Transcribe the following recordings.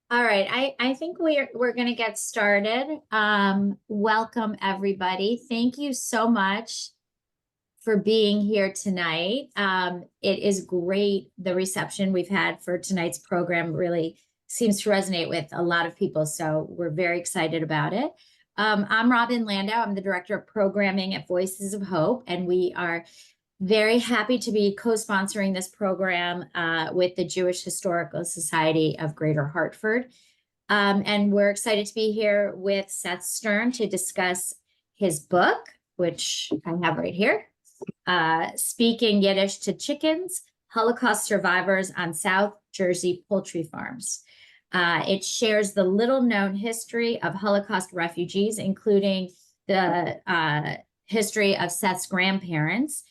All right, I think we're going to get started. Welcome everybody. Thank you so much for being here tonight. It is great. The reception we've had for tonight's program really seems to resonate with a lot of people, so we're very excited about it. I'm Robin Landau. I'm the Director of Programming at Voices of Hope, and we are very happy to be co-sponsoring this program with the Jewish Historical Society of Greater Hartford. And we're excited to be here with Seth Stern to discuss his book, which I have right here, Speaking Yiddish to Chickens, Holocaust Survivors on South Jersey Poultry Farms. It shares the little-known history of Holocaust refugees, including the history of Seth's grandparents,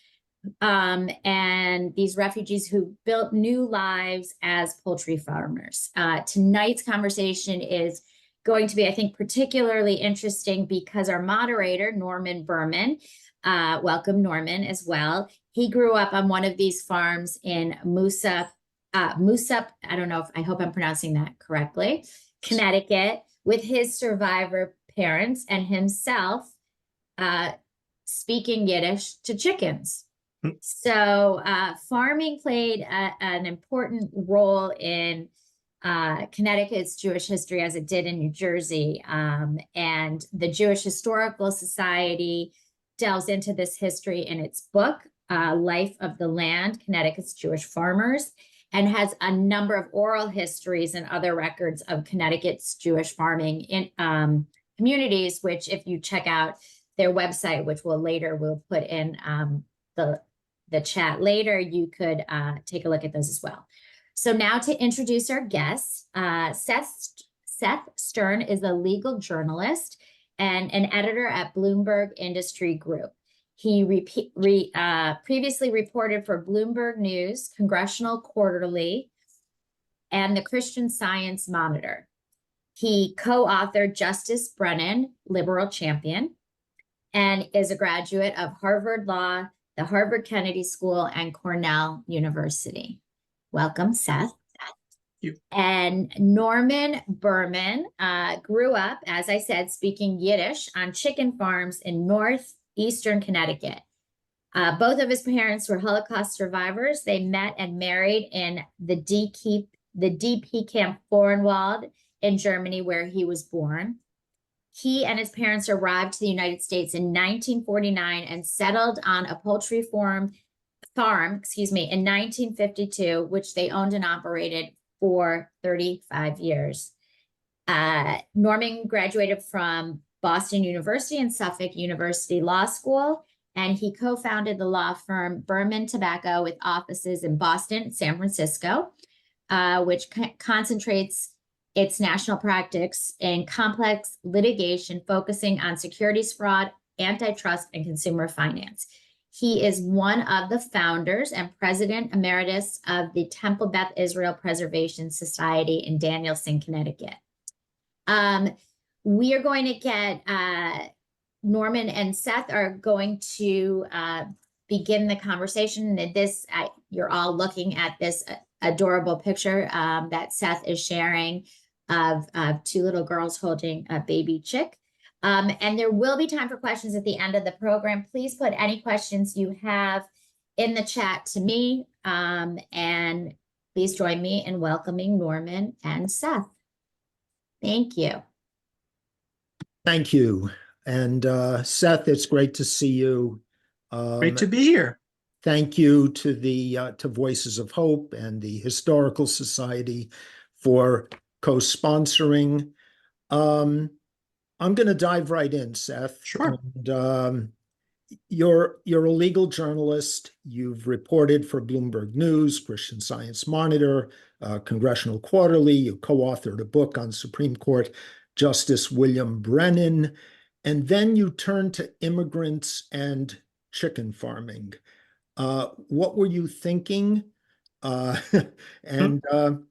and these refugees who built new lives as poultry farmers. Tonight's conversation is going to be, I think, particularly interesting because our moderator, Norman Berman, welcome Norman as well. He grew up on one of these farms in Moosup, I don't know if, I hope I'm pronouncing that correctly, Connecticut, with his survivor parents and himself speaking Yiddish to chickens. So farming played an important role in Connecticut's Jewish history as it did in New Jersey. And the Jewish Historical Society delves into this history in its book, Life of the Land, Connecticut's Jewish Farmers, and has a number of oral histories and other records of Connecticut's Jewish farming in communities, which if you check out their website, which we'll put in the chat later, you could take a look at those as well. So now to introduce our guests, Seth Stern is a legal journalist and an editor at Bloomberg Industry Group. He previously reported for Bloomberg News, Congressional Quarterly, and the Christian Science Monitor. He co-authored Justice Brennan, Liberal Champion, and is a graduate of Harvard Law, the Harvard Kennedy School, and Cornell University. Welcome, Seth. Thank you. And Norman Berman grew up, as I said, speaking Yiddish on chicken farms in northeastern Connecticut. Both of his parents were Holocaust survivors. They met and married in the DP Camp Vorenwald in Germany, where he was born. He and his parents arrived to the United States in 1949 and settled on a poultry farm, in 1952, which they owned and operated for 35 years. Norman graduated from Boston University and Suffolk University Law School, and he co-founded the law firm Berman Tobacco with offices in Boston, San Francisco, which concentrates its national practice in complex litigation focusing on securities fraud, antitrust, and consumer finance. He is one of the founders and president emeritus of the Temple Beth Israel Preservation Society in Danielson, Connecticut. We are going to get, Norman and Seth are going to begin the conversation. You're all looking at this adorable picture that Seth is sharing of two little girls holding a baby chick. And there will be time for questions at the end of the program. Please put any questions you have in the chat to me. And please join me in welcoming Norman and Seth. Thank you. Thank you. And Seth, it's great to see you. Great to be here. Thank you to the to Voices of Hope and the Historical Society for co-sponsoring. I'm going to dive right in, Seth. Sure. And, you're a legal journalist. You've reported for Bloomberg News, Christian Science Monitor, Congressional Quarterly. You co-authored a book on Supreme Court Justice William Brennan, and then you turned to immigrants and chicken farming. What were you thinking? And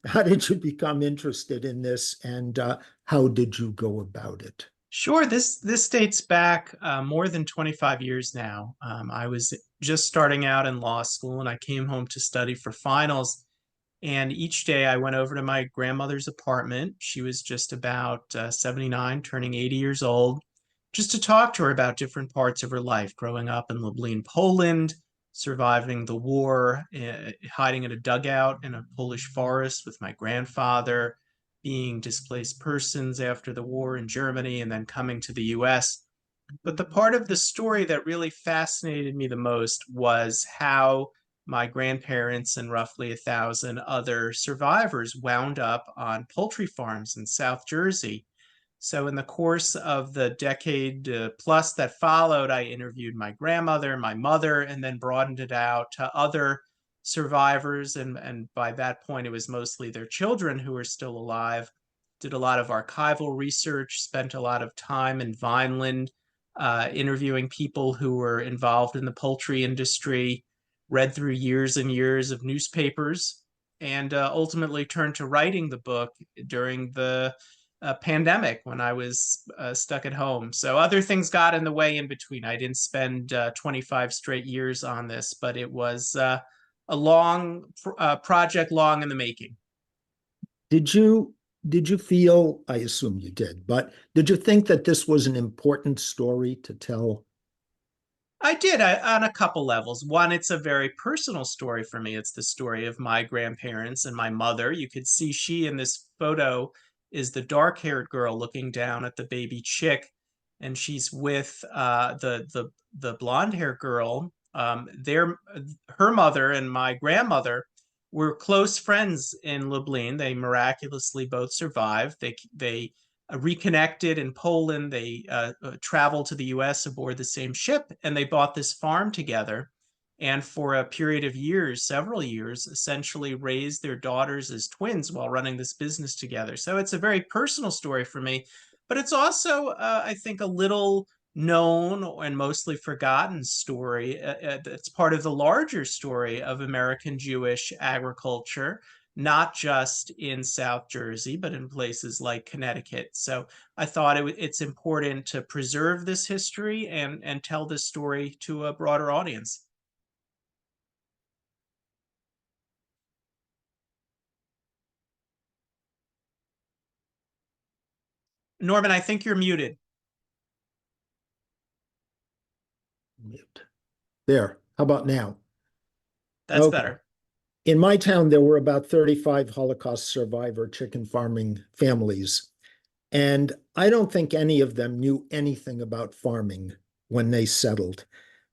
how did you become interested in this, and how did you go about it? Sure. This dates back more than 25 years now. I was just starting out in law school, and I came home to study for finals And each day I went over to my grandmother's apartment. She was just about 79, turning 80 years old, just to talk to her about different parts of her life, growing up in Lublin, Poland, surviving the war, hiding in a dugout in a Polish forest with my grandfather, being displaced persons after the war in Germany, and then coming to the US. But the part of the story that really fascinated me the most was how my grandparents and roughly 1,000 other survivors wound up on poultry farms in South Jersey. So, in the course of the decade plus that followed, I interviewed my grandmother, my mother, and then broadened it out to other survivors. And by that point, it was mostly their children who were still alive. Did a lot of archival research, spent a lot of time in Vineland interviewing people who were involved in the poultry industry, read through years and years of newspapers, and ultimately turned to writing the book during the pandemic when I was stuck at home. So other things got in the way in between. I didn't spend 25 straight years on this, but it was a long project, long in the making. Did you did you feel, I assume you did, but did you think that this was an important story to tell? I did on a couple levels. One, it's a very personal story for me. It's the story of my grandparents and my mother. You could see she in this photo is the dark-haired girl looking down at the baby chick, and she's with the blonde-haired girl. Her mother and my grandmother were close friends in Lublin. They miraculously both survived. They reconnected in Poland. They traveled to the US aboard the same ship, and they bought this farm together. And for a period of years, several years, essentially raised their daughters as twins while running this business together. So it's a very personal story for me, but it's also, I think, a little known and mostly forgotten story. It's part of the larger story of American Jewish agriculture, not just in South Jersey, but in places like Connecticut. So I thought it's important to preserve this history and tell this story to a broader audience. Norman, I think you're muted. There. How about now? That's Okay. better. In my town, there were about 35 Holocaust survivor chicken farming families, and I don't think any of them knew anything about farming when they settled.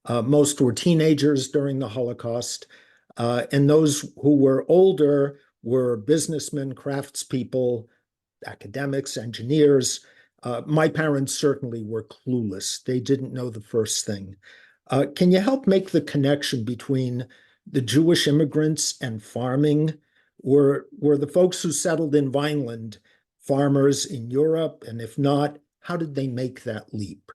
Most were teenagers during the Holocaust, and those who were older were businessmen, craftspeople, academics, engineers. My parents certainly were clueless. They didn't know the first thing. Can you help make the connection between the Jewish immigrants and farming? Were the folks who settled in Vineland farmers in Europe? And if not, how did they make that leap?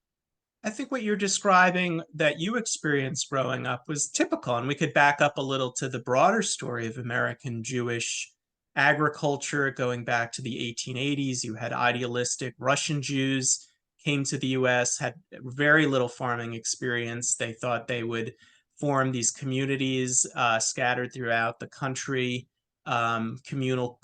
I think what you're describing that you experienced growing up was typical, and we could back up a little to the broader story of American Jewish agriculture going back to the 1880s. You had idealistic Russian Jews came to the US, had very little farming experience. They thought they would form these communities scattered throughout the country, communal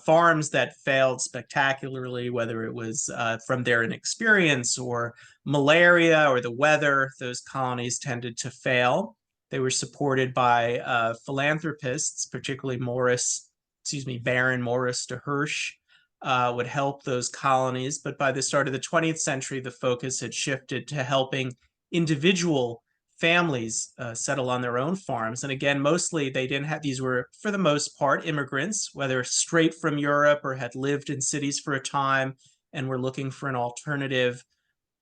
farms that failed spectacularly, whether it was from their inexperience or malaria or the weather. Those colonies tended to fail. They were supported by philanthropists, particularly Baron Morris de Hirsch would help those colonies. But by the start of the 20th century, the focus had shifted to helping individual families settle on their own farms. And again, mostly they didn't have, these were for the most part immigrants, whether straight from Europe or had lived in cities for a time and were looking for an alternative.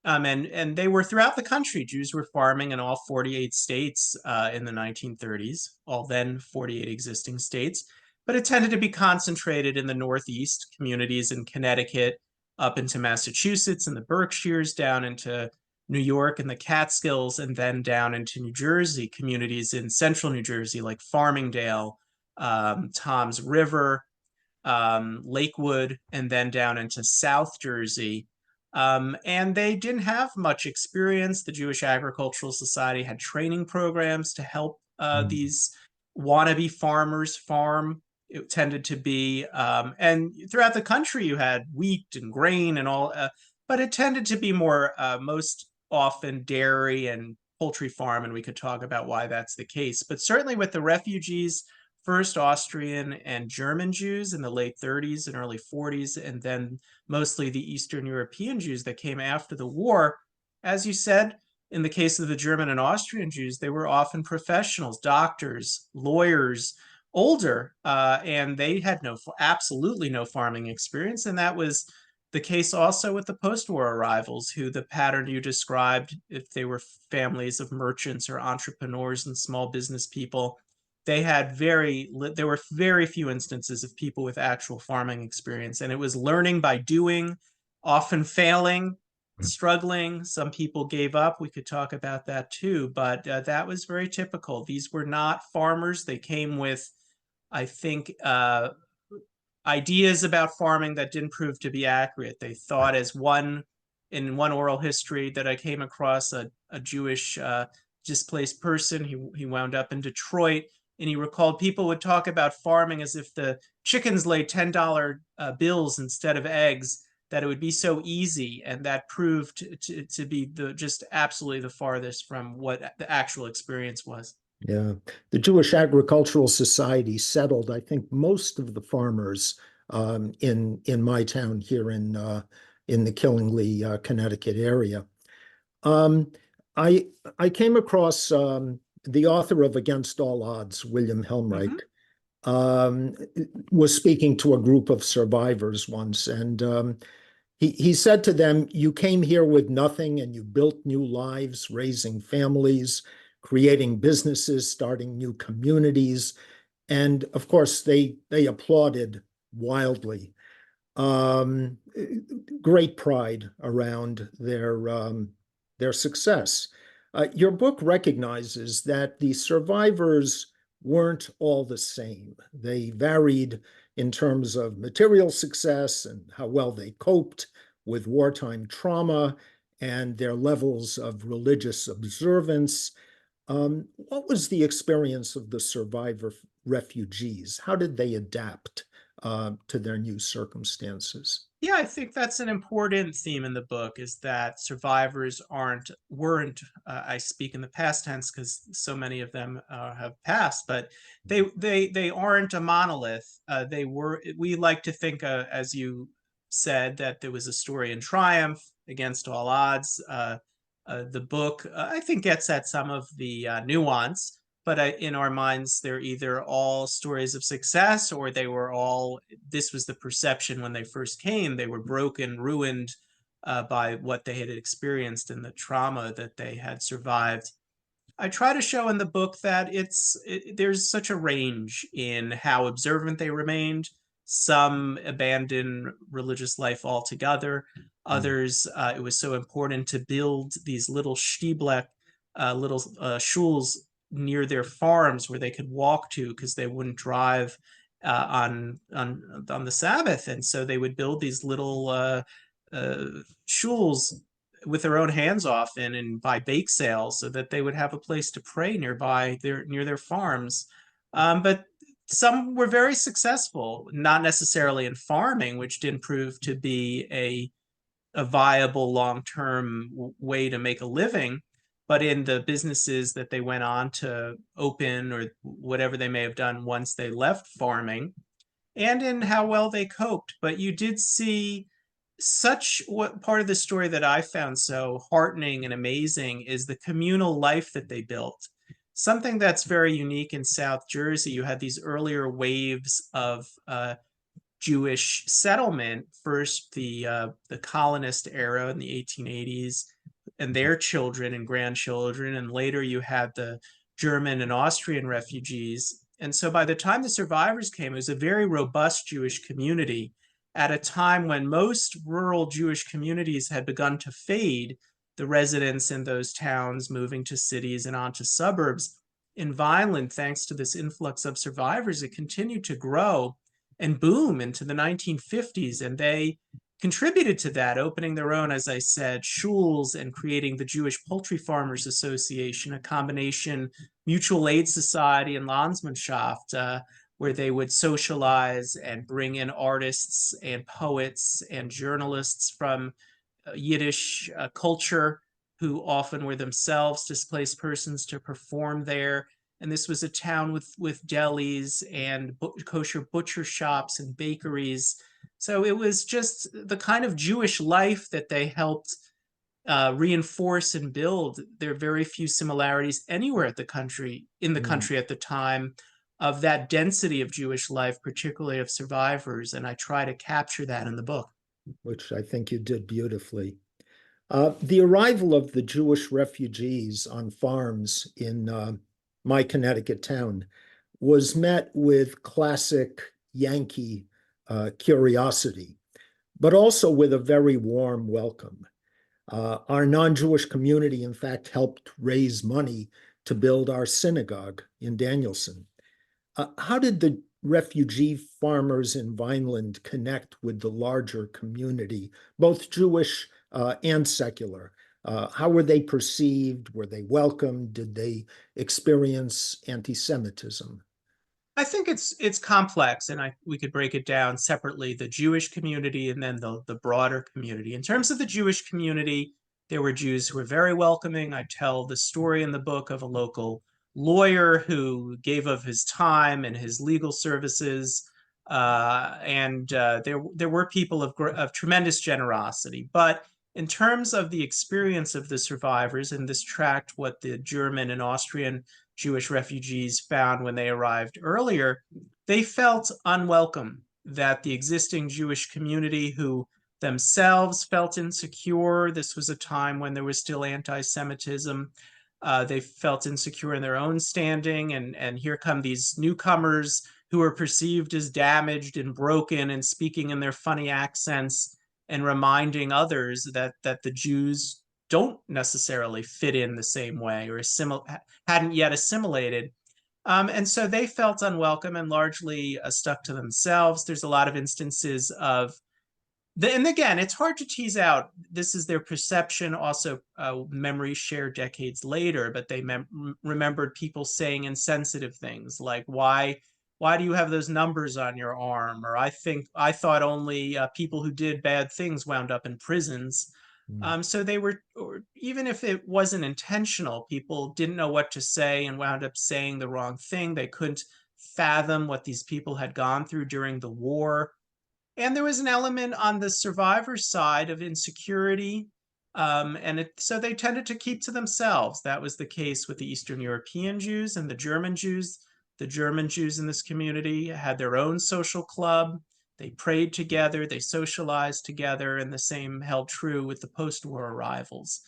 And they were throughout the country. Jews were farming in all 48 states in the 1930s, all then 48 existing states. But it tended to be concentrated in the Northeast, communities in Connecticut, up into Massachusetts and the Berkshires, down into New York and the Catskills, and then down into New Jersey, communities in central New Jersey like Farmingdale, Toms River, Lakewood, and then down into South Jersey. And they didn't have much experience. The Jewish Agricultural Society had training programs to help these wannabe farmers farm it tended to be, and throughout the country you had wheat and grain and all, but it tended to be more, most often dairy and poultry farm, and we could talk about why that's the case. But certainly with the refugees, first Austrian and German Jews in the late 30s and early 40s, and then mostly the Eastern European Jews that came after the war, as you said, in the case of the German and Austrian Jews, they were often professionals, doctors, lawyers, older, and they had absolutely no farming experience. And that was the case also with the post-war arrivals, who the pattern you described, if they were families of merchants or entrepreneurs and small business people, there were very few instances of people with actual farming experience. And it was learning by doing, often failing, struggling. Some people gave up. We could talk about that too, but that was very typical. These were not farmers. They came with, I think, ideas about farming that didn't prove to be accurate. They thought, in one oral history that I came across, a Jewish displaced person, he wound up in Detroit, and he recalled people would talk about farming as if the chickens laid $10 bills instead of eggs, that it would be so easy, and that proved to be just absolutely the farthest from what the actual experience was. Yeah, the Jewish Agricultural Society settled, I think, most of the farmers in my town here in the Killingly, Connecticut area. I came across the author of Against All Odds, William Helmreich, was speaking to a group of survivors once, and he said to them, "You came here with nothing, and you built new lives, raising families, creating businesses, starting new communities." And of course, they applauded wildly. Great pride around their success. Your book recognizes that the survivors weren't all the same. They varied in terms of material success and how well they coped with wartime trauma and their levels of religious observance. What was the experience of the survivor refugees? How did they adapt to their new circumstances? Yeah, I think that's an important theme in the book, is that survivors weren't, I speak in the past tense because so many of them have passed, but they aren't a monolith. We like to think, as you said, that there was a story in triumph against all odds. The book, I think, gets at some of the nuance, but in our minds, they're either all stories of success, or this was the perception when they first came. They were broken, ruined by what they had experienced and the trauma that they had survived. I try to show in the book that there's such a range in how observant they remained. Some abandoned religious life altogether. Others, it was so important to build these little shtibleck, little shuls near their farms where they could walk to, because they wouldn't drive on the Sabbath, and so they would build these little shuls with their own hands often, and buy bake sales so that they would have a place to pray near their farms. But some were very successful, not necessarily in farming, which didn't prove to be a viable long-term way to make a living, but in the businesses that they went on to open, or whatever they may have done once they left farming, and in how well they coped. But you did see what part of the story that I found so heartening and amazing is the communal life that they built. Something that's very unique in South Jersey. You had these earlier waves of Jewish settlement. First, the colonist era in the 1880s, and their children and grandchildren, and later you had the German and Austrian refugees. And so by the time the survivors came, it was a very robust Jewish community at a time when most rural Jewish communities had begun to fade, the residents in those towns moving to cities and onto suburbs. In Vineland, thanks to this influx of survivors, it continued to grow and boom into the 1950s, and they contributed to that, opening their own, as I said, shuls, and creating the Jewish Poultry Farmers Association, a combination mutual aid society and Landsmannschaft, where they would socialize and bring in artists and poets and journalists from Yiddish culture, who often were themselves displaced persons, to perform there. And this was a town with delis and kosher butcher shops and bakeries. So it was just the kind of Jewish life that they helped reinforce and build. There are very few similarities anywhere in the country at the time, of that density of Jewish life, particularly of survivors. And I try to capture that in the book. Which I think you did beautifully. The arrival of the Jewish refugees on farms in my Connecticut town was met with classic Yankee curiosity, but also with a very warm welcome. Our non-Jewish community, in fact, helped raise money to build our synagogue in Danielson. How did the refugee farmers in Vineland connect with the larger community, both Jewish and secular? How were they perceived? Were they welcomed? Did they experience anti-Semitism? I think it's complex, and we could break it down separately: the Jewish community and then the broader community. In terms of the Jewish community, there were Jews who were very welcoming. I tell the story in the book of a local lawyer who gave of his time and his legal services, and there were people of tremendous generosity. But in terms of the experience of the survivors, and this tracked what the German and Austrian Jewish refugees found when they arrived earlier, they felt unwelcome, that the existing Jewish community, who themselves felt insecure — this was a time when there was still anti-Semitism — they felt insecure in their own standing, and here come these newcomers who are perceived as damaged and broken and speaking in their funny accents and reminding others that the Jews don't necessarily fit in the same way, or hadn't yet assimilated. And so they felt unwelcome and largely stuck to themselves. There's a lot of instances of and again, it's hard to tease out. This is their perception. Also, memories shared decades later, but they remembered people saying insensitive things like, why do you have those numbers on your arm? Or I thought only people who did bad things wound up in prisons. So they were, or even if it wasn't intentional, people didn't know what to say and wound up saying the wrong thing. They couldn't fathom what these people had gone through during the war. And there was an element on the survivor side of insecurity. So they tended to keep to themselves. That was the case with the Eastern European Jews and the German Jews. The German Jews in this community had their own social club. They prayed together, they socialized together, and the same held true with the post-war arrivals.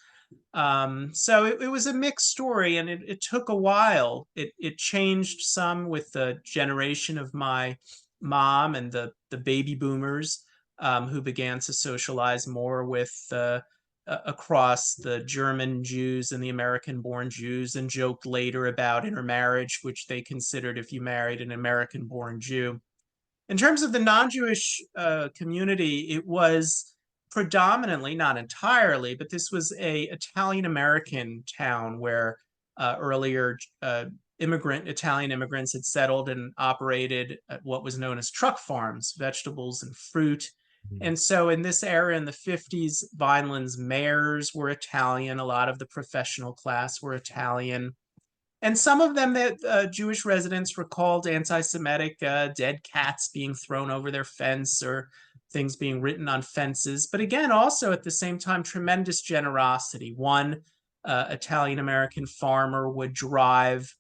So it was a mixed story, and it took a while. It changed some with the generation of my mom and the baby boomers, who began to socialize more with across the German Jews and the American-born Jews, and joked later about intermarriage, which they considered if you married an American-born Jew. In terms of the non-Jewish community, it was predominantly, not entirely, but this was a Italian-American town where earlier Italian immigrants had settled and operated at what was known as truck farms, vegetables and fruit. And so in this era, in the 50s, Vineland's mayors were Italian. A lot of the professional class were Italian. And some of them, that Jewish residents, recalled anti-Semitic dead cats being thrown over their fence, or things being written on fences. But again, also at the same time, tremendous generosity. One Italian-American farmer would drive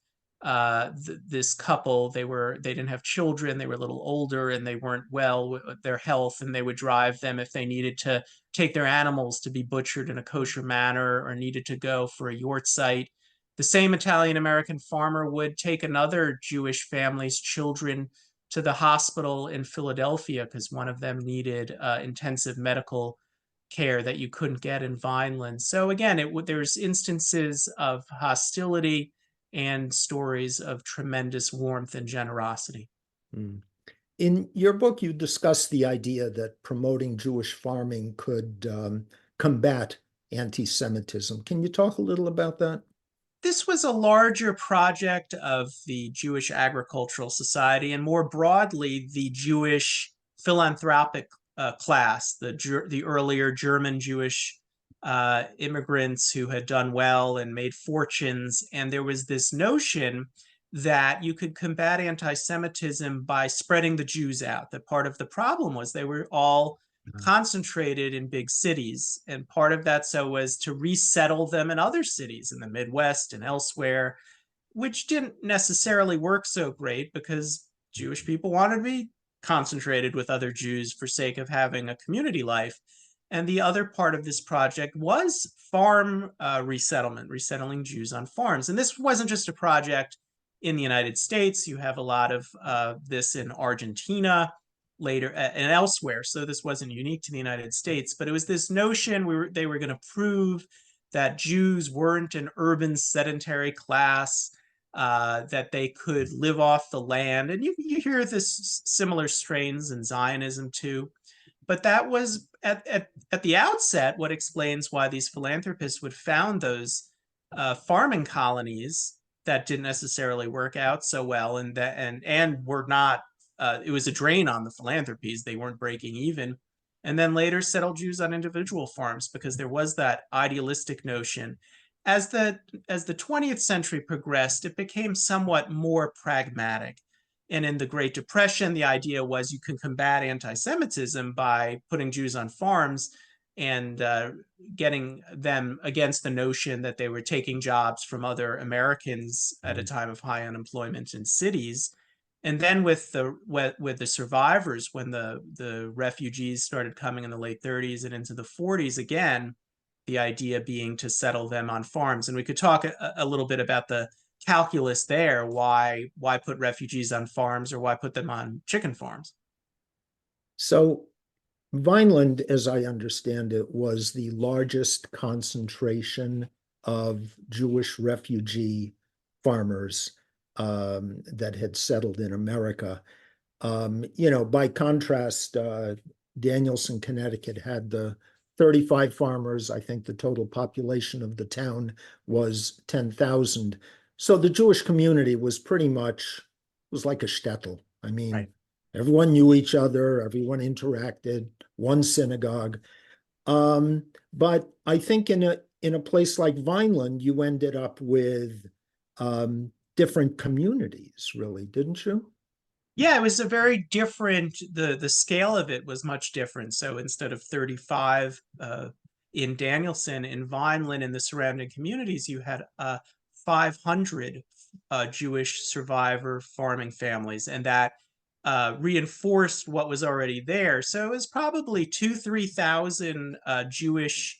this couple. They didn't have children. They were a little older and they weren't well with their health, and they would drive them if they needed to take their animals to be butchered in a kosher manner, or needed to go for a yort site. The same Italian-American farmer would take another Jewish family's children to the hospital in Philadelphia because one of them needed intensive medical care that you couldn't get in Vineland. So again, there's instances of hostility and stories of tremendous warmth and generosity. In your book, you discuss the idea that promoting Jewish farming could combat anti-Semitism. Can you talk a little about that? This was a larger project of the Jewish Agricultural Society and more broadly the Jewish philanthropic class, the earlier German Jewish immigrants who had done well and made fortunes. And there was this notion that you could combat anti-Semitism by spreading the Jews out. That part of the problem was they were all concentrated in big cities. And part of that so was to resettle them in other cities in the Midwest and elsewhere, which didn't necessarily work so great because Jewish people wanted to be concentrated with other Jews for sake of having a community life. And the other part of this project was farm resettlement, resettling Jews on farms. And this wasn't just a project in the United States. You have a lot of this in Argentina later and elsewhere. So this wasn't unique to the United States, but it was this notion they were going to prove that Jews weren't an urban sedentary class, that they could live off the land. And you hear this similar strains in Zionism too. But that was at the outset what explains why these philanthropists would found those farming colonies that didn't necessarily work out so well, and were not. It was a drain on the philanthropies. They weren't breaking even. And then later settled Jews on individual farms because there was that idealistic notion. As the 20th century progressed, it became somewhat more pragmatic. And in the Great Depression, the idea was you can combat anti-Semitism by putting Jews on farms and getting them against the notion that they were taking jobs from other Americans at a time of high unemployment in cities. And then with the survivors, when the refugees started coming in the late 30s and into the 40s again, the idea being to settle them on farms. And we could talk a little bit about the calculus there, why put refugees on farms or why put them on chicken farms. So Vineland, as I understand it, was the largest concentration of Jewish refugee farmers that had settled in America. By contrast, Danielson, Connecticut had the 35 farmers. I think the total population of the town was 10,000. So the Jewish community was pretty much, was like a shtetl. I mean, Right. Everyone knew each other, everyone interacted, one synagogue. But I think in a place like Vineland, you ended up with different communities, really, didn't you? Yeah, it was a very different, the scale of it was much different. So instead of 35 in Danielson, in Vineland and the surrounding communities, you had 500 Jewish survivor farming families, and that reinforced what was already there. So it was probably 3,000 Jewish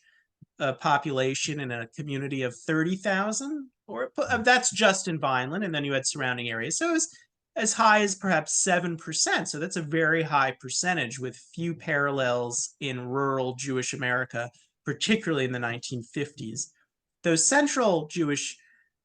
population in a community of 30,000, or that's just in Vineland, and then you had surrounding areas. So it was as high as perhaps 7%. So that's a very high percentage with few parallels in rural Jewish America, particularly in the 1950s. Those central Jewish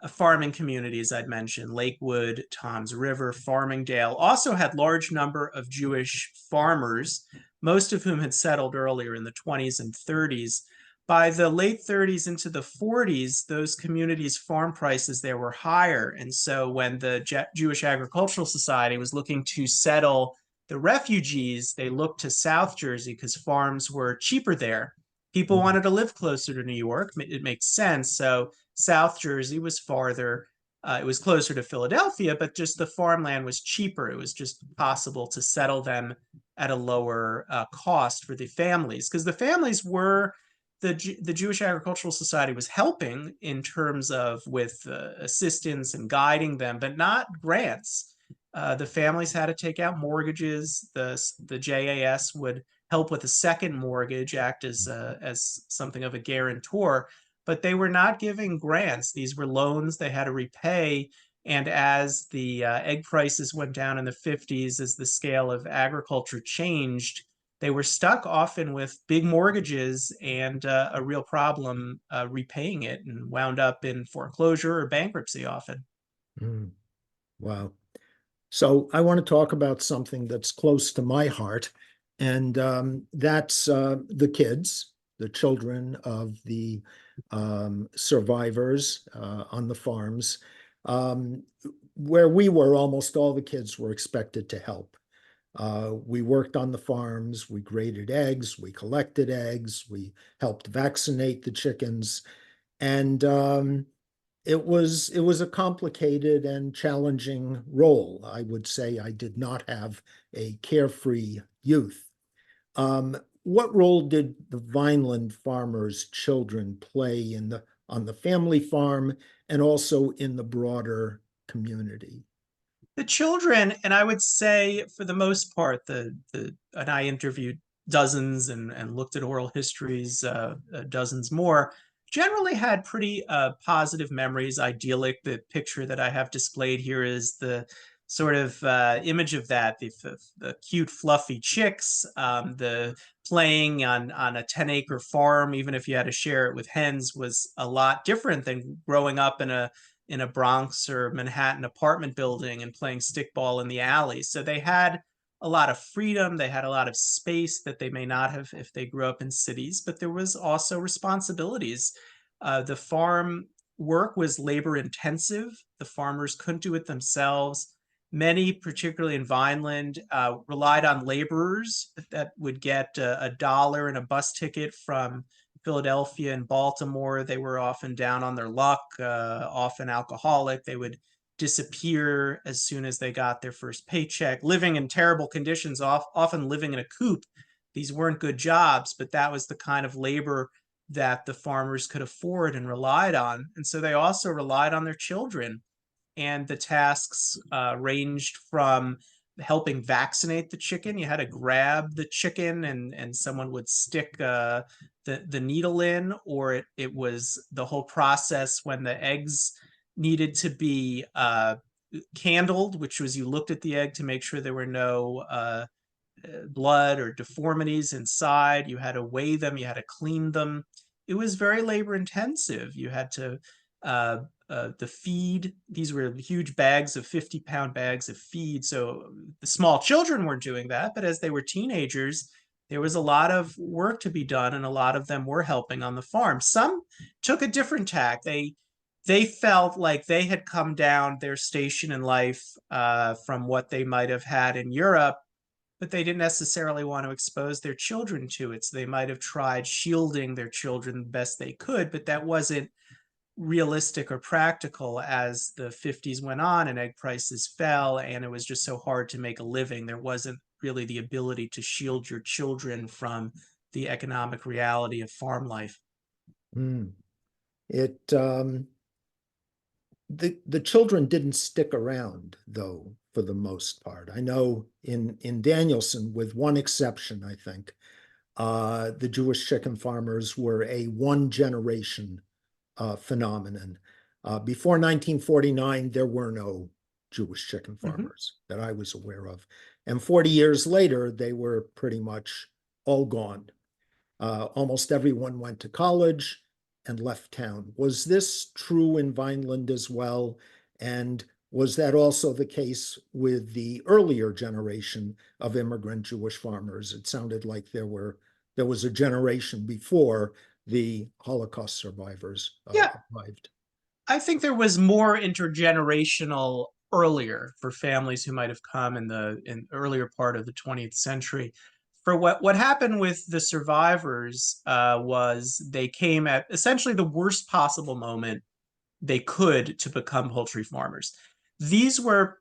farming communities I'd mentioned, Lakewood, Toms River, Farmingdale, also had large number of Jewish farmers, most of whom had settled earlier in the 20s and 30s. By the late 30s into the 40s, those communities' farm prices there were higher. And so when the Jewish Agricultural Society was looking to settle the refugees, they looked to South Jersey because farms were cheaper there. People wanted to live closer to New York. It makes sense. So South Jersey was farther. It was closer to Philadelphia, but just the farmland was cheaper. It was just possible to settle them at a lower cost for the families, because the families were, the Jewish Agricultural Society was helping in terms of with assistance and guiding them, but not grants. The families had to take out mortgages. The JAS would help with a second mortgage, act as something of a guarantor, but they were not giving grants. These were loans they had to repay. And as the egg prices went down in the 50s, as the scale of agriculture changed, they were stuck often with big mortgages and a real problem repaying it, and wound up in foreclosure or bankruptcy often. Mm. Wow. So I want to talk about something that's close to my heart, and that's the kids. the children of the survivors on the farms. Where we were, almost all the kids were expected to help. We worked on the farms, we graded eggs, we collected eggs, we helped vaccinate the chickens. And it was a complicated and challenging role. I would say I did not have a carefree youth. What role did the Vineland farmers' children play on the family farm and also in the broader community? The children, and I would say for the most part, and I interviewed dozens and looked at oral histories, dozens more, generally had pretty positive memories, idyllic. The picture that I have displayed here is the sort of image of that, the cute, fluffy chicks, the playing on a 10-acre farm, even if you had to share it with hens, was a lot different than growing up in a Bronx or Manhattan apartment building and playing stickball in the alley. So they had a lot of freedom. They had a lot of space that they may not have if they grew up in cities, but there was also responsibilities. The farm work was labor intensive. The farmers couldn't do it themselves. Many, particularly in Vineland, relied on laborers that would get $1 and a bus ticket from Philadelphia and Baltimore. They were often down on their luck, often alcoholic. They would disappear as soon as they got their first paycheck, living in terrible conditions, often living in a coop. These weren't good jobs, but that was the kind of labor that the farmers could afford and relied on. And so they also relied on their children. And the tasks ranged from helping vaccinate the chicken. You had to grab the chicken and someone would stick the needle in, or it was the whole process when the eggs needed to be candled, which was you looked at the egg to make sure there were no blood or deformities inside. You had to weigh them, you had to clean them. It was very labor intensive. You had to the feed, these were huge bags of 50-pound bags of feed. So the small children weren't doing that, but as they were teenagers, there was a lot of work to be done, and a lot of them were helping on the farm. Some took a different tack. They felt like they had come down their station in life from what they might have had in Europe, but they didn't necessarily want to expose their children to it. So they might have tried shielding their children the best they could, but that wasn't realistic or practical as the 50s went on and egg prices fell and it was just so hard to make a living. There wasn't really the ability to shield your children from the economic reality of farm life. Mm. The children didn't stick around, though, for the most part. I know in Danielson, with one exception, I think, the Jewish chicken farmers were a one-generation phenomenon. Before 1949, there were no Jewish chicken farmers that I was aware of. And 40 years later, they were pretty much all gone. Almost everyone went to college and left town. Was this true in Vineland as well? And was that also the case with the earlier generation of immigrant Jewish farmers? It sounded like there was a generation before the Holocaust survivors arrived. I think there was more intergenerational earlier for families who might have come in the earlier part of the 20th century. For what happened with the survivors was they came at essentially the worst possible moment they could to become poultry farmers. These were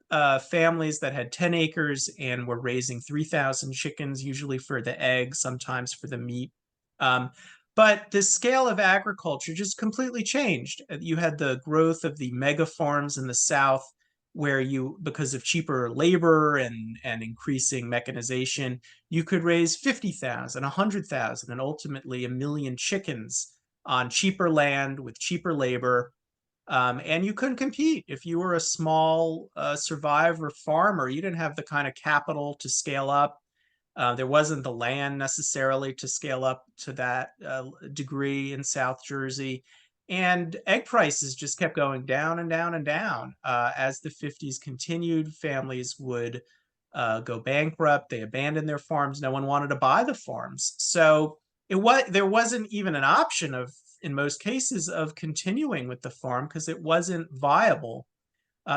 families that had 10 acres and were raising 3,000 chickens, usually for the eggs, sometimes for the meat. But the scale of agriculture just completely changed. You had the growth of the mega farms in the South, where you, because of cheaper labor and increasing mechanization, you could raise 50,000, 100,000, and ultimately 1,000,000 chickens on cheaper land with cheaper labor. And you couldn't compete. If you were a small survivor farmer, you didn't have the kind of capital to scale up. There wasn't the land necessarily to scale up to that degree in South Jersey. And egg prices just kept going down and down and down. As the 50s continued, families would go bankrupt. They abandoned their farms. No one wanted to buy the farms. So there wasn't even an option of, in most cases, of continuing with the farm because it wasn't viable.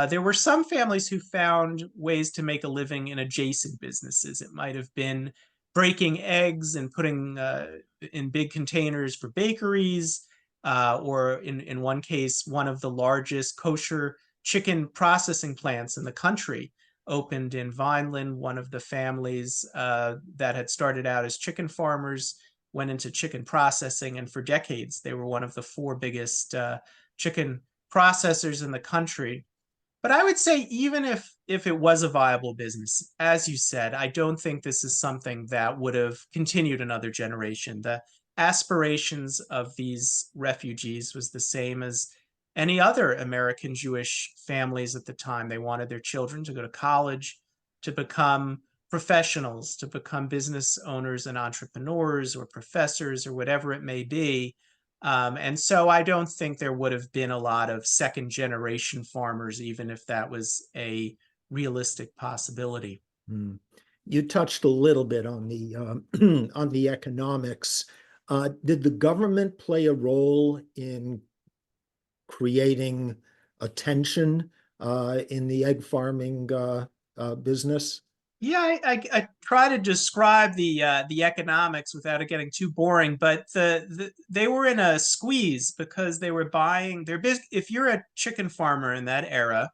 There were some families who found ways to make a living in adjacent businesses. It might have been breaking eggs and putting in big containers for bakeries, or in one case, one of the largest kosher chicken processing plants in the country opened in Vineland. One of the families that had started out as chicken farmers went into chicken processing, and for decades they were one of the four biggest chicken processors in the country. But I would say even if it was a viable business, as you said, I don't think this is something that would have continued another generation. The aspirations of these refugees was the same as any other American Jewish families at the time. They wanted their children to go to college, to become professionals, to become business owners and entrepreneurs or professors or whatever it may be. And so I don't think there would have been a lot of second generation farmers, even if that was a realistic possibility. You touched a little bit on the on the economics. Did the government play a role in creating attention in the egg farming business? Yeah, I try to describe the economics without it getting too boring, but they were in a squeeze because they were buying their big. If you're a chicken farmer in that era,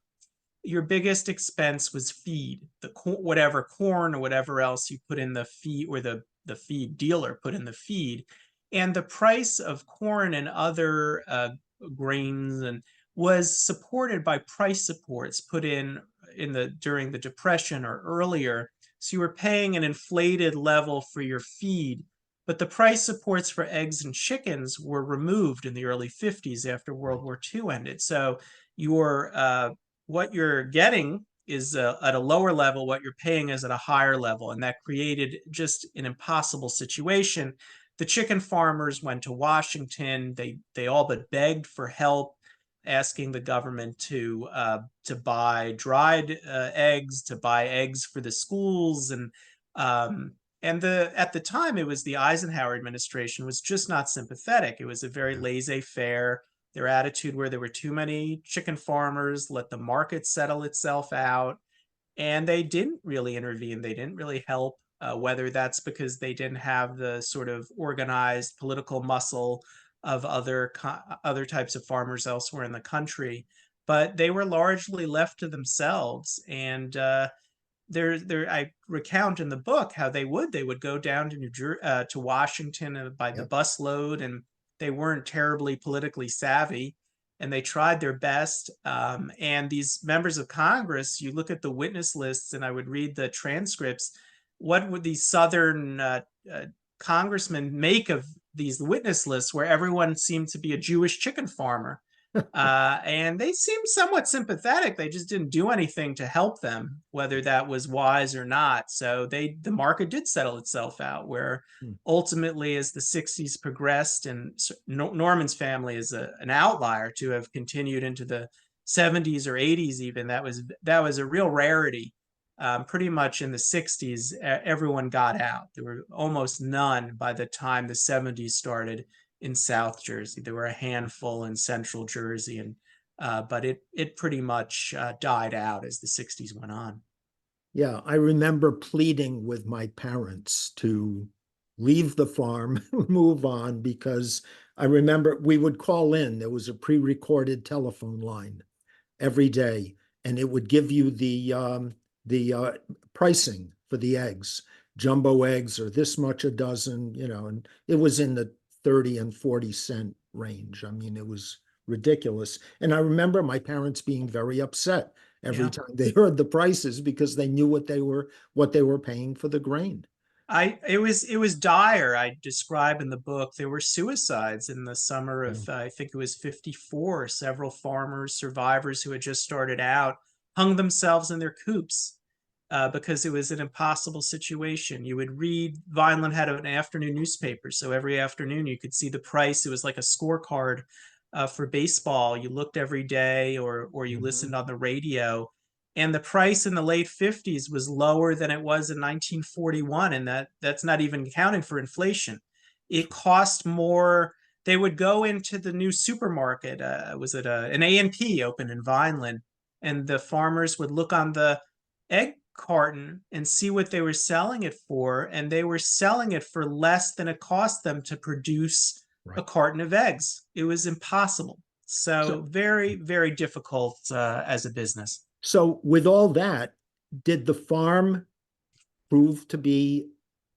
your biggest expense was feed, whatever corn or whatever else you put in the feed, or the feed dealer put in the feed, and the price of corn and other grains and was supported by price supports put in the during the Depression or earlier. So you were paying an inflated level for your feed, but the price supports for eggs and chickens were removed in the early 50s after World War II ended. So your what you're getting is at a lower level, what you're paying is at a higher level, and that created just an impossible situation. The chicken farmers went to Washington. They all but begged for help, asking the government to buy dried eggs, to buy eggs for the schools, and at the time it was the Eisenhower administration was just not sympathetic. It was a very laissez-faire. Their attitude where there were too many chicken farmers, let the market settle itself out, and they didn't really intervene. They didn't really help. Whether that's because they didn't have the sort of organized political muscle of other types of farmers elsewhere in the country, but they were largely left to themselves. And I recount in the book how they would go down to to Washington by the busload, and they weren't terribly politically savvy, and they tried their best. And these members of Congress, you look at the witness lists, and I would read the transcripts. What would these Southern congressmen make of these witness lists where everyone seemed to be a Jewish chicken farmer? And they seemed somewhat sympathetic. They just didn't do anything to help them, whether that was wise or not. So the market did settle itself out, where ultimately, as the 60s progressed, and Norman's family is an outlier to have continued into the 70s or 80s even, that was a real rarity. Pretty much in the 60s, everyone got out. There were almost none by the time the 70s started in South Jersey. There were a handful in Central Jersey, and but it pretty much died out as the 60s went on. Yeah, I remember pleading with my parents to leave the farm, move on, because I remember we would call in. There was a pre-recorded telephone line every day, and it would give you the pricing for the eggs. Jumbo eggs are this much a dozen, and it was in the 30 and 40 cent range. I mean, it was ridiculous. And I remember my parents being very upset every time they heard the prices, because they knew what they were paying for the grain. It was dire. I describe in the book there were suicides in the summer of I think it was 54. Several farmers, survivors who had just started out, hung themselves in their coops because it was an impossible situation. You would read, Vineland had an afternoon newspaper, so every afternoon you could see the price. It was like a scorecard for baseball. You looked every day, or you listened on the radio, and the price in the late 50s was lower than it was in 1941, and that's not even accounting for inflation. It cost more. They would go into the new supermarket. Was it an A&P open in Vineland? And the farmers would look on the egg carton and see what they were selling it for. And they were selling it for less than it cost them to produce a Right. carton of eggs. It was impossible. So So, very, very difficult as a business. so with all that, did the farm prove to be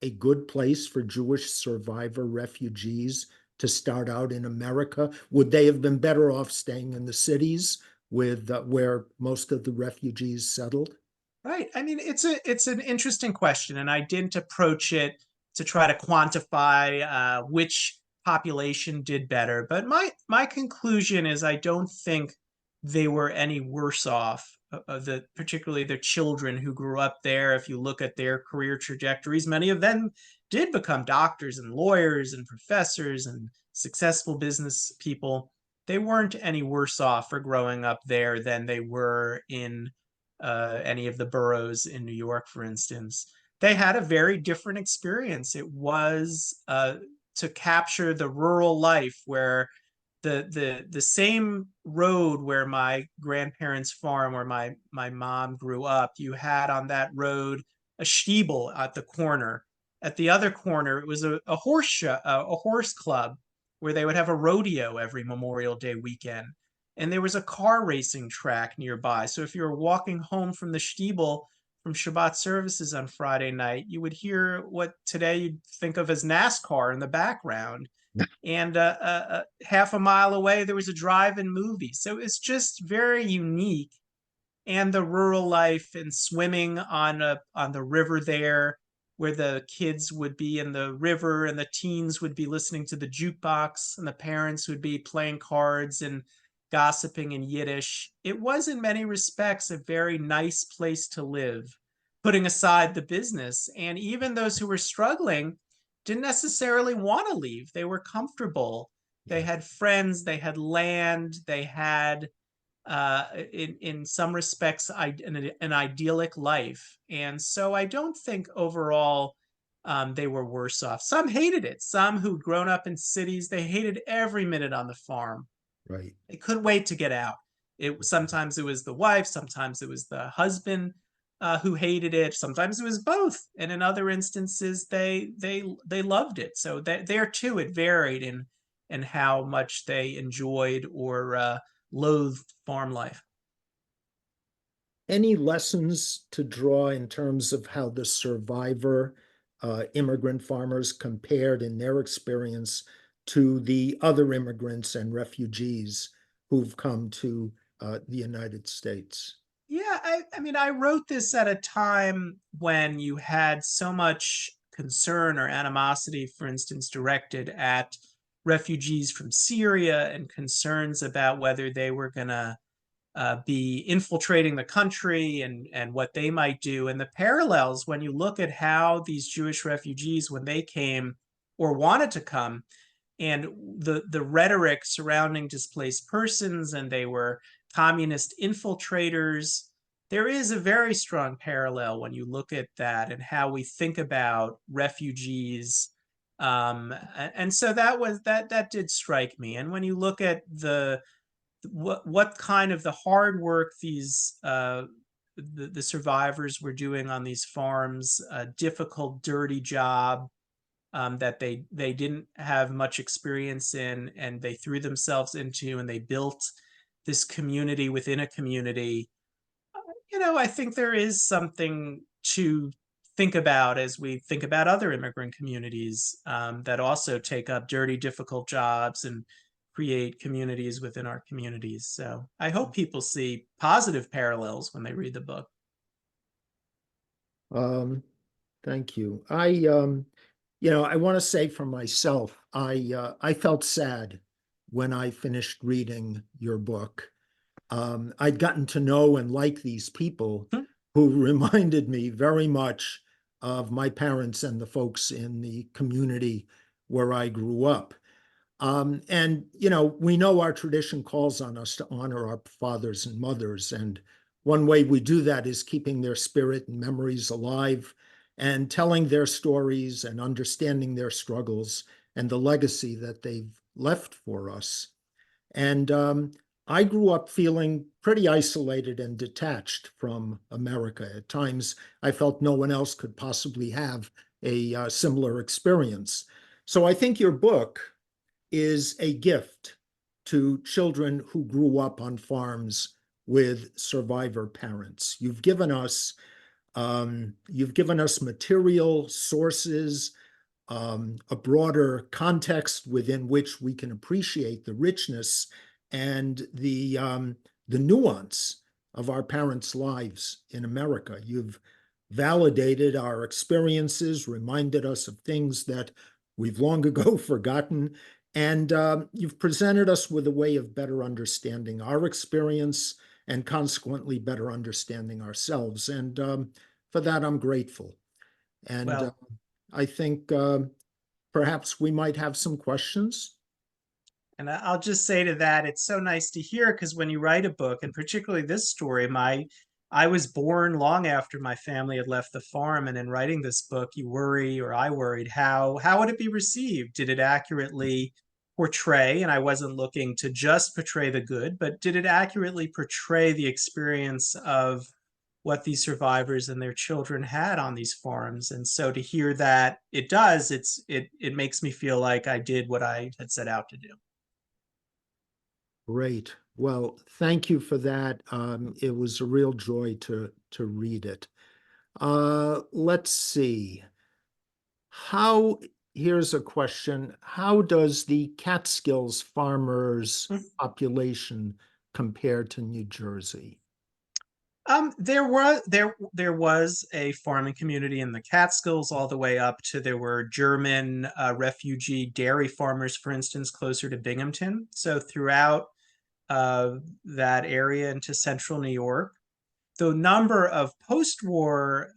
a good place for Jewish survivor refugees to start out in America? Would they have been better off staying in the cities with where most of the refugees settled? Right. I mean, it's an interesting question, and I didn't approach it to try to quantify which population did better. But my conclusion is I don't think they were any worse off. Particularly the children who grew up there. If you look at their career trajectories, many of them did become doctors and lawyers and professors and successful business people. They weren't any worse off for growing up there than they were in any of the boroughs in New York, for instance. They had a very different experience. It was to capture the rural life where the same road where my grandparents' farm, where my mom grew up, you had on that road a stiebel at the corner. At the other corner, it was a horse show, a horse club where they would have a rodeo every Memorial Day weekend. And there was a car racing track nearby. So if you were walking home from the stiebel from Shabbat services on Friday night, you would hear what today you'd think of as NASCAR in the background. And half a mile away, there was a drive-in movie. So it's just very unique. And the rural life and swimming on the river there, where the kids would be in the river and the teens would be listening to the jukebox and the parents would be playing cards and gossiping in Yiddish. It was in many respects a very nice place to live, putting aside the business. And even those who were struggling didn't necessarily want to leave. They were comfortable. They Yeah. had friends, they had land, they had in some respects an idyllic life. And so I don't think overall they were worse off. Some hated it. Some who'd grown up in cities, they hated every minute on the farm. Right. They couldn't wait to get out. Sometimes it was the wife, sometimes it was the husband who hated it. Sometimes it was both, and in other instances, they loved it. So there too, it varied in how much they enjoyed or loathed farm life. Any lessons to draw in terms of how the survivor immigrant farmers compared in their experience to the other immigrants and refugees who've come to the United States? Yeah, I mean, I wrote this at a time when you had so much concern or animosity, for instance, directed at refugees from Syria and concerns about whether they were going to be infiltrating the country and what they might do. And the parallels, when you look at how these Jewish refugees, when they came or wanted to come, and the rhetoric surrounding displaced persons, and they were communist infiltrators. There is a very strong parallel when you look at that and how we think about refugees. And so that did strike me. And when you look at what kind of the hard work these the survivors were doing on these farms, a difficult, dirty job that they didn't have much experience in, and they threw themselves into, and they built this community within a community. I think there is something to think about as we think about other immigrant communities that also take up dirty, difficult jobs and create communities within our communities. So I hope people see positive parallels when they read the book. Thank you. I want to say for myself, I felt sad when I finished reading your book. I'd gotten to know and like these people who reminded me very much of my parents and the folks in the community where I grew up. We know our tradition calls on us to honor our fathers and mothers. And one way we do that is keeping their spirit and memories alive and telling their stories and understanding their struggles and the legacy that they've left for us. And I grew up feeling pretty isolated and detached from America. At times, I felt no one else could possibly have a similar experience. So I think your book is a gift to children who grew up on farms with survivor parents. You've given us material, sources, a broader context within which we can appreciate the richness and the nuance of our parents' lives in America. You've validated our experiences, reminded us of things that we've long ago forgotten, and you've presented us with a way of better understanding our experience and consequently better understanding ourselves. And for that, I'm grateful. And Well, I think perhaps we might have some questions. and I'll just say to that, it's so nice to hear, because when you write a book, and particularly this story, I was born long after my family had left the farm, and in writing this book, you worry, or I worried, how would it be received? Did it accurately portray, and I wasn't looking to just portray the good, but did it accurately portray the experience of what these survivors and their children had on these farms? And so to hear that it does, it makes me feel like I did what I had set out to do. Great. Well, thank you for that. It was a real joy to read it. Let's see. Here's a question. How does the Catskills farmers population compare to New Jersey? There was a farming community in the Catskills all the way up to, there were German refugee dairy farmers, for instance, closer to Binghamton. So throughout that area into central New York, the number of post-war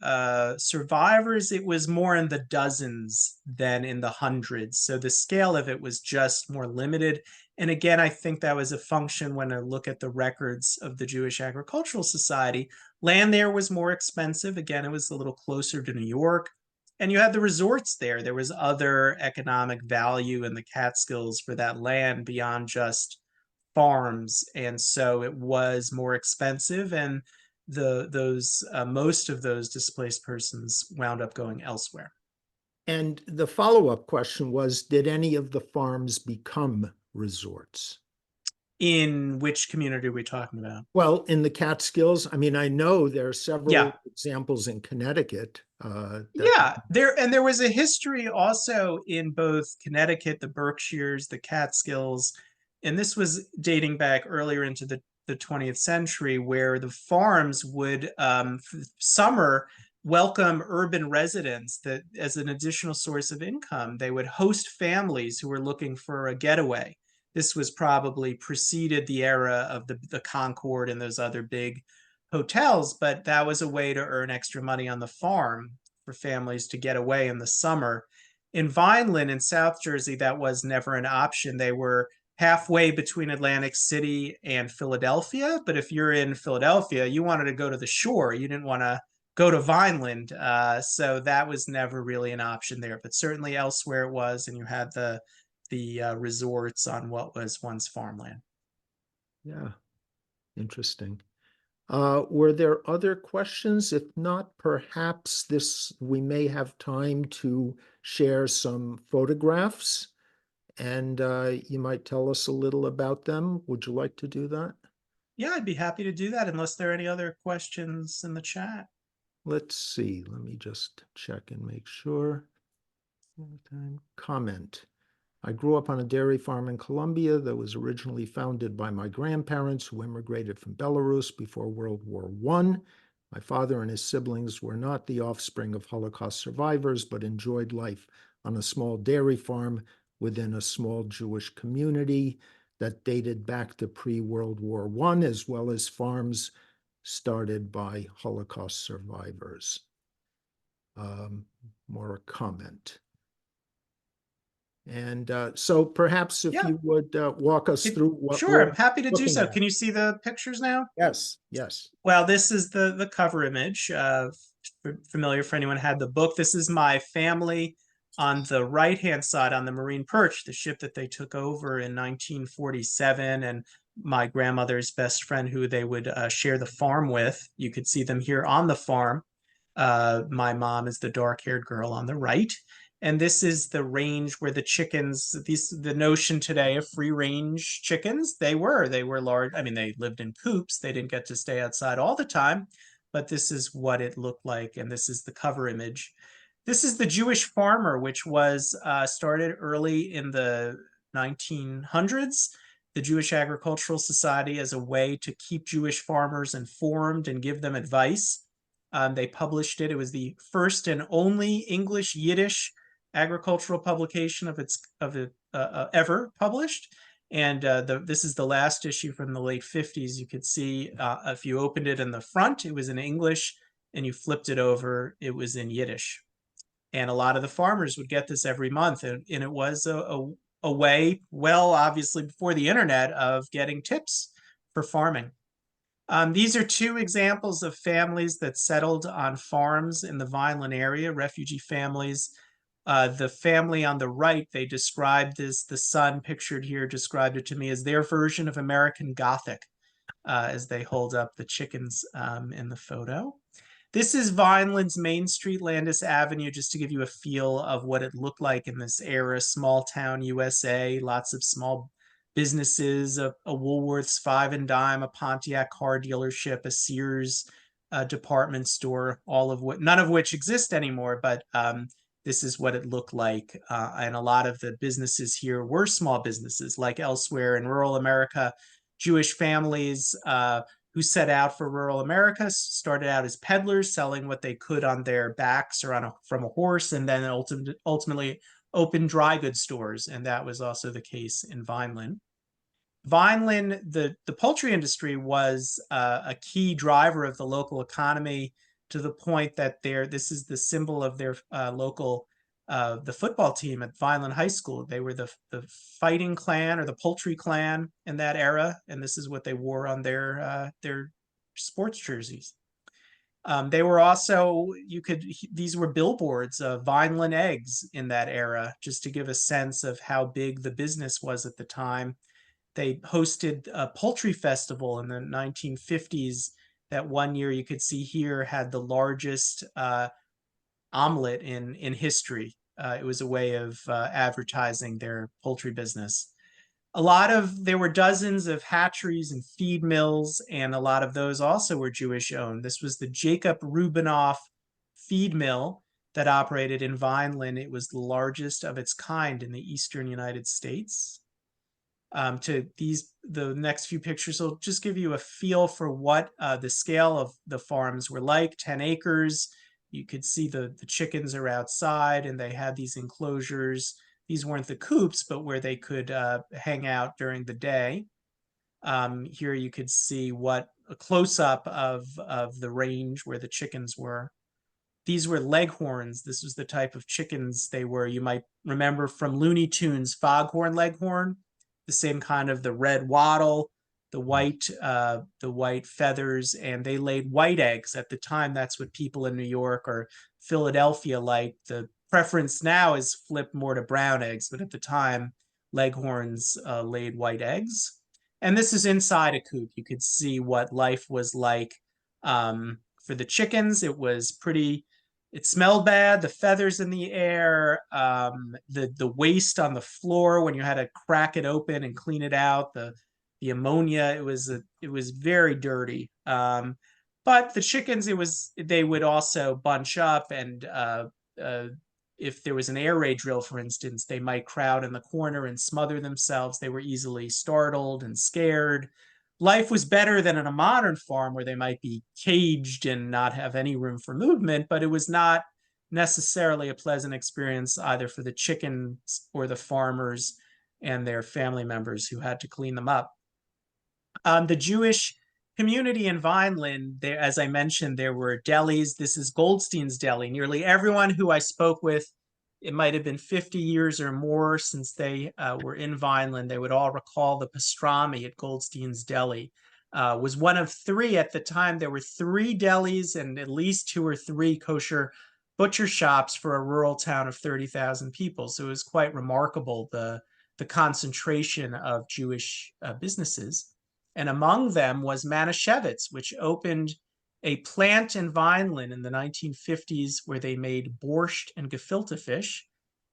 survivors, it was more in the dozens than in the hundreds. So the scale of it was just more limited. And again, I think that was a function when I look at the records of the Jewish Agricultural Society. Land there was more expensive. Again, it was a little closer to New York. And you had the resorts there. There was other economic value in the Catskills for that land beyond just farms. And so it was more expensive. And most of those displaced persons wound up going elsewhere. And the follow-up question was, did any of the farms become resorts? In which community are we talking about? Well, in the Catskills, I mean, I know there are Yeah. several examples in Connecticut. Yeah, there was a history also in both Connecticut, the Berkshires, the Catskills, and this was dating back earlier into the 20th century, where the farms would summer welcome urban residents that as an additional source of income. They would host families who were looking for a getaway. This was probably preceded the era of the Concord and those other big hotels, but that was a way to earn extra money on the farm for families to get away in the summer. In Vineland in South Jersey, that was never an option. They were halfway between Atlantic City and Philadelphia. But if you're in Philadelphia, you wanted to go to the shore. You didn't want to go to Vineland. So that was never really an option there. But certainly elsewhere it was, and you had the resorts on what was once farmland. Yeah, interesting. Were there other questions? If not, perhaps we may have time to share some photographs, and you might tell us a little about them. Would you like to do that? Yeah, I'd be happy to do that unless there are any other questions in the chat. Let's see. Let me just check and make sure. Comment. I grew up on a dairy farm in Colombia that was originally founded by my grandparents who immigrated from Belarus before World War I. My father and his siblings were not the offspring of Holocaust survivors, but enjoyed life on a small dairy farm within a small Jewish community that dated back to pre-World War I, as well as farms started by Holocaust survivors. More a comment. And so perhaps if you would walk us through what Sure, I'm happy to do looking so. at. Can you see the pictures now? Yes, yes. Well, this is the cover image. Familiar for anyone who had the book. This is my family On the right-hand side, on the Marine Perch, the ship that they took over in 1947, and my grandmother's best friend who they would share the farm with. You could see them here on the farm. My mom is the dark-haired girl on the right. And this is the range where the chickens, the notion today of free range chickens, they were large. I mean, they lived in coops. They didn't get to stay outside all the time, but this is what it looked like. And this is the cover image. This is the Jewish farmer, which was started early in the 1900s. The Jewish Agricultural Society as a way to keep Jewish farmers informed and give them advice. They published it. It was the first and only English Yiddish agricultural publication of its ever published. And this is the last issue from the late 50s. You could see if you opened it in the front, it was in English, and you flipped it over, it was in Yiddish. And a lot of the farmers would get this every month. And it was a way, well, obviously before the internet, of getting tips for farming. These are two examples of families that settled on farms in the Vineland area, refugee families. The family on the right, they described this, the son pictured here described it to me as their version of American Gothic, as they hold up the chickens in the photo. This is Vineland's Main Street, Landis Avenue, just to give you a feel of what it looked like in this era. Small town USA, lots of small businesses, a Woolworth's Five and Dime, a Pontiac car dealership, a Sears department store, none of which exist anymore, but this is what it looked like. And a lot of the businesses here were small businesses, like elsewhere in rural America. Jewish families who set out for rural America started out as peddlers, selling what they could on their backs or from a horse, and then ultimately opened dry goods stores. And that was also the case in Vineland. Vineland, the poultry industry was a key driver of the local economy, to the point that this is the symbol of their local the football team at Vineland High School. They were the fighting clan, or the poultry clan, in that era, and this is what they wore on their sports jerseys. They were also, these were billboards of Vineland eggs in that era, just to give a sense of how big the business was at the time. They hosted a poultry festival in the 1950s that one year, you could see here, had the largest omelet in history. It was a way of advertising their poultry business. There were dozens of hatcheries and feed mills, and a lot of those also were Jewish owned. This was the Jacob Rubinoff feed mill that operated in Vineland. It was the largest of its kind in the eastern United States. The next few pictures will just give you a feel for what the scale of the farms were like. 10 acres. You could see the chickens are outside, and they had these enclosures. These weren't the coops, but where they could hang out during the day. Here you could see a close-up of the range where the chickens were. These were leghorns. This was the type of chickens they were. You might remember from Looney Tunes, Foghorn Leghorn, the same kind of the red wattle, the white feathers, and they laid white eggs. At the time, that's what people in New York or Philadelphia liked. The preference now is flipped more to brown eggs, but at the time, leghorns laid white eggs. And this is inside a coop. You could see what life was like for the chickens. It smelled bad, the feathers in the air, the waste on the floor when you had to crack it open and clean it out, the ammonia, it was very dirty. But the chickens, they would also bunch up, and if there was an air raid drill, for instance, they might crowd in the corner and smother themselves. They were easily startled and scared. Life was better than in a modern farm, where they might be caged and not have any room for movement, but it was not necessarily a pleasant experience either for the chickens or the farmers and their family members who had to clean them up. The Jewish community in Vineland, as I mentioned, there were delis. This is Goldstein's Deli. Nearly everyone who I spoke with, it might have been 50 years or more since they were in Vineland, they would all recall the pastrami at Goldstein's Deli. Was one of three at the time. There were 3 delis and at least 2 or 3 kosher butcher shops for a rural town of 30,000 people. So it was quite remarkable, the concentration of Jewish businesses. And among them was Manischewitz, which opened a plant in Vineland in the 1950s where they made borscht and gefilte fish.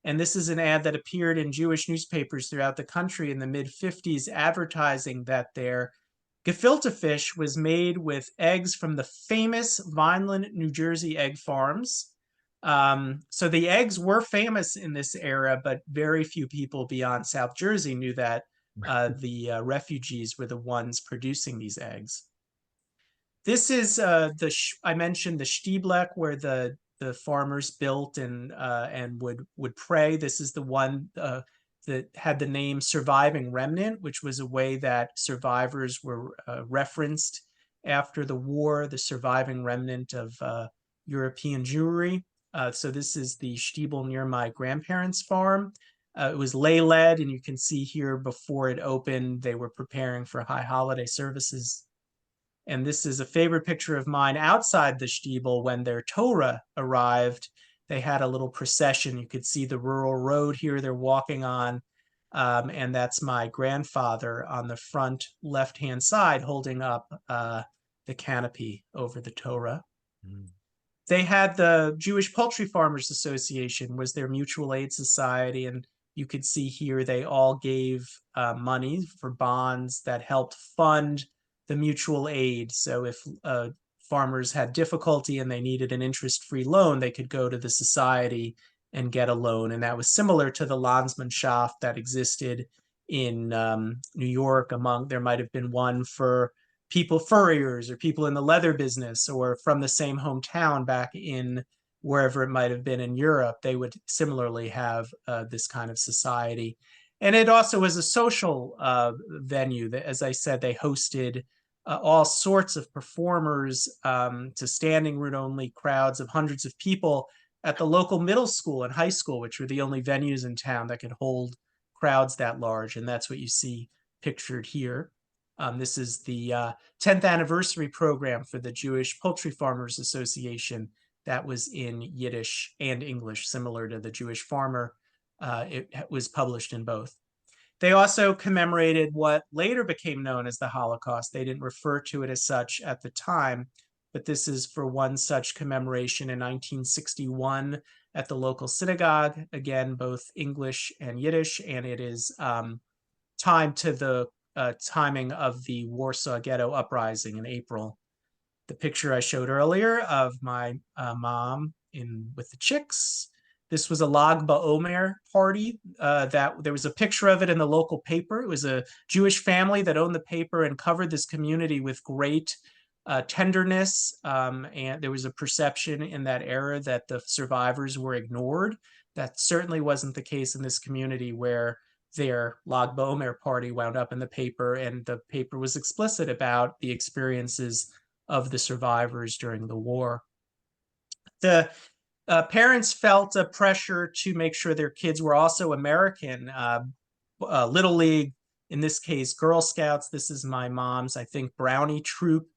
And this is an ad that appeared in Jewish newspapers throughout the country in the mid-50s, advertising that their gefilte fish was made with eggs from the famous Vineland, New Jersey egg farms. So the eggs were famous in this era, but very few people beyond South Jersey knew that the refugees were the ones producing these eggs. This is I mentioned the Stieblech where the farmers built and would pray. This is the one that had the name Surviving Remnant, which was a way that survivors were referenced after the war, the surviving remnant of European Jewry. So this is the Stiebel near my grandparents' farm. It was lay-led, and you can see here before it opened, they were preparing for high holiday services. And this is a favorite picture of mine outside the Stiebel when their Torah arrived. They had a little procession. You could see the rural road here they're walking on. And that's my grandfather on the front left-hand side holding up the canopy over the Torah. Mm. They had the Jewish Poultry Farmers Association was their mutual aid society. And you could see here they all gave money for bonds that helped fund the mutual aid. So if farmers had difficulty and they needed an interest-free loan, they could go to the society and get a loan. And that was similar to the Landsmannschaft that existed in New York. There might have been one for people, furriers, or people in the leather business, or from the same hometown back in wherever it might have been in Europe. They would similarly have this kind of society. And it also was a social venue. That, as I said, they hosted all sorts of performers to standing room only crowds of hundreds of people at the local middle school and high school, which were the only venues in town that could hold crowds that large. And that's what you see pictured here. This is the 10th anniversary program for the Jewish Poultry Farmers Association that was in Yiddish and English, similar to the Jewish Farmer. It was published in both. They also commemorated what later became known as the Holocaust. They didn't refer to it as such at the time, but this is for one such commemoration in 1961 at the local synagogue, again, both English and Yiddish, and it is timed to the timing of the Warsaw Ghetto Uprising in April. The picture I showed earlier of my mom with the chicks. This was a Lag BaOmer party. That there was a picture of it in the local paper. It was a Jewish family that owned the paper and covered this community with great tenderness. And there was a perception in that era that the survivors were ignored. That certainly wasn't the case in this community, where their Lag BaOmer party wound up in the paper, and the paper was explicit about the experiences of the survivors during the war. The parents felt a pressure to make sure their kids were also American. Little League, in this case, Girl Scouts. This is my mom's, I think, Brownie troop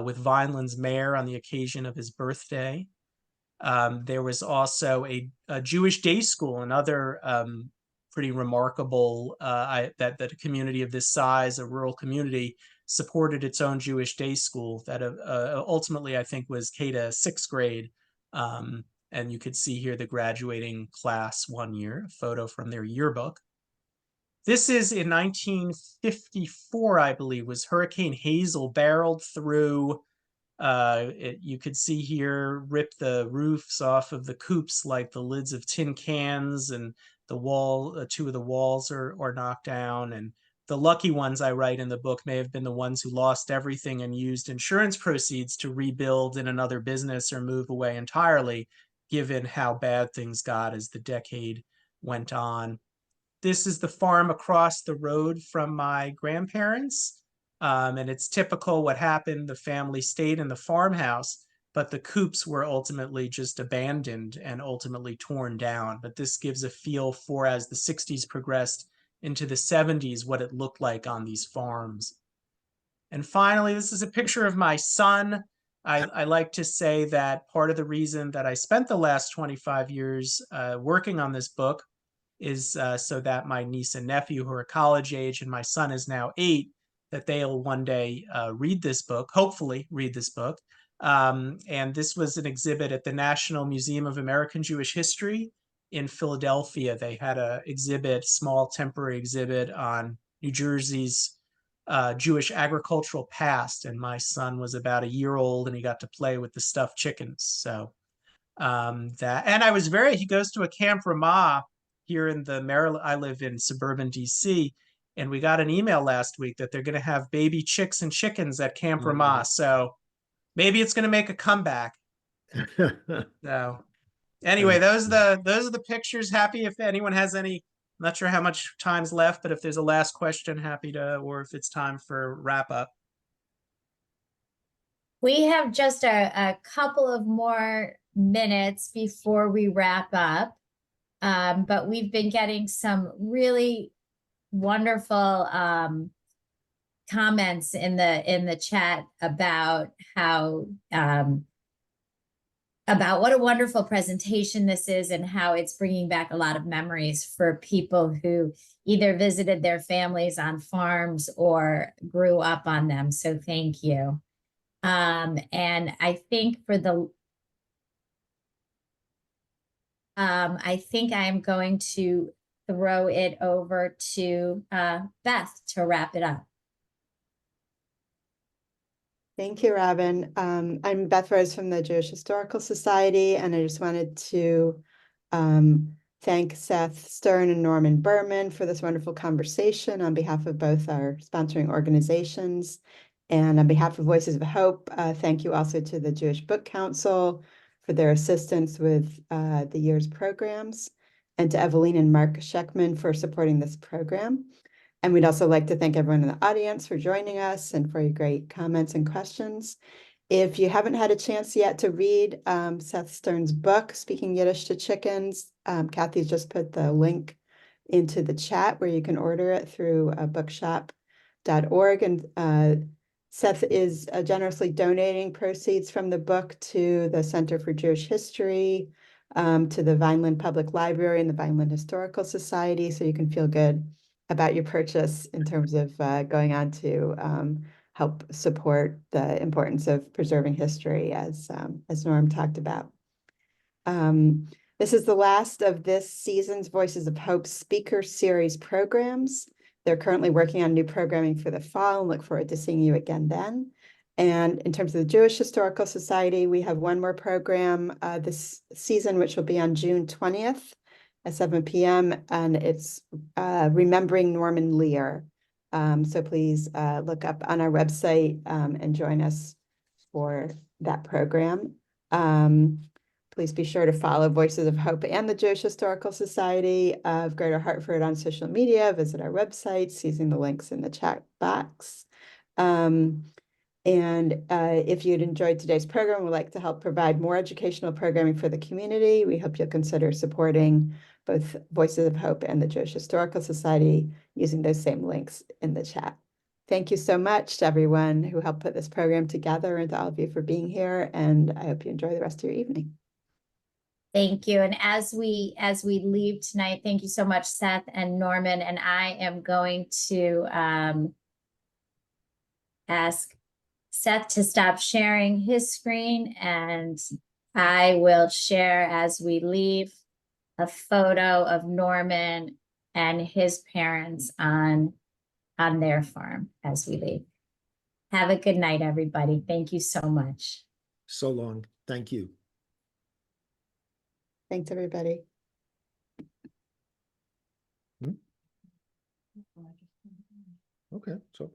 with Vineland's mayor on the occasion of his birthday. There was also a Jewish day school, another pretty remarkable that a community of this size, a rural community, supported its own Jewish day school that ultimately I think was K to 6th grade. And you could see here the graduating class one year, a photo from their yearbook. This is in 1954, I believe, was Hurricane Hazel barreled through. You could see here, rip the roofs off of the coops like the lids of tin cans, and the wall, 2 of the walls are knocked down. And the lucky ones, I write in the book, may have been the ones who lost everything and used insurance proceeds to rebuild in another business or move away entirely, given how bad things got as the decade went on. This is the farm across the road from my grandparents. And it's typical what happened. The family stayed in the farmhouse, but the coops were ultimately just abandoned and ultimately torn down. But this gives a feel for, as the 60s progressed into the 70s, what it looked like on these farms. And finally, this is a picture of my son I like to say that part of the reason that I spent the last 25 years working on this book is so that my niece and nephew, who are college age, and my son is now 8, that they'll one day read this book, hopefully read this book. And this was an exhibit at the National Museum of American Jewish History in Philadelphia. They had a exhibit, small temporary exhibit on New Jersey's Jewish agricultural past. And my son was about a year old and he got to play with the stuffed chickens. So and he goes to a Camp Ramah here in the Maryland. I live in suburban DC, and we got an email last week that they're going to have baby chicks and chickens at Camp Ramah. So maybe it's going to make a comeback. So anyway, those are the pictures. Happy if anyone has any. I'm not sure how much time's left, but if there's a last question, happy to, or if it's time for wrap up. We have just a couple of more minutes before we wrap up. But we've been getting some really wonderful comments in the chat about how about what a wonderful presentation this is and how it's bringing back a lot of memories for people who either visited their families on farms or grew up on them. So thank you. And I think for the I think I'm going to throw it over to Beth to wrap it up. Thank you, Robin. I'm Beth Rose from the Jewish Historical Society, and I just wanted to thank Seth Stern and Norman Berman for this wonderful conversation on behalf of both our sponsoring organizations. And on behalf of Voices of Hope, thank you also to the Jewish Book Council for their assistance with the year's programs, and to Eveline and Mark Scheckman for supporting this program. And we'd also like to thank everyone in the audience for joining us and for your great comments and questions. If you haven't had a chance yet to read Seth Stern's book, Speaking Yiddish to Chickens, Kathy's just put the link into the chat where you can order it through bookshop.org. And Seth is generously donating proceeds from the book to the Center for Jewish History, to the Vineland Public Library and the Vineland Historical Society, so you can feel good about your purchase in terms of going on to help support the importance of preserving history, as Norm talked about. This is the last of this season's Voices of Hope speaker series programs. They're currently working on new programming for the fall and look forward to seeing you again then. And in terms of the Jewish Historical Society, we have one more program this season, which will be on June 20th at 7 p.m. And it's Remembering Norman Lear. So please look up on our website and join us for that program. Please be sure to follow Voices of Hope and the Jewish Historical Society of Greater Hartford on social media. Visit our websites using the links in the chat box. If you'd enjoyed today's program, we'd like to help provide more educational programming for the community. We hope you'll consider supporting both Voices of Hope and the Jewish Historical Society using those same links in the chat. Thank you so much to everyone who helped put this program together, and to all of you for being here. And I hope you enjoy the rest of your evening. Thank you. And as we leave tonight, thank you so much, Seth and Norman. And I am going to ask Seth to stop sharing his screen, and I will share as we leave a photo of Norman and his parents on their farm as we leave. Have a good night, everybody. Thank you so much. So long. Thank you. Thanks, everybody. Okay, so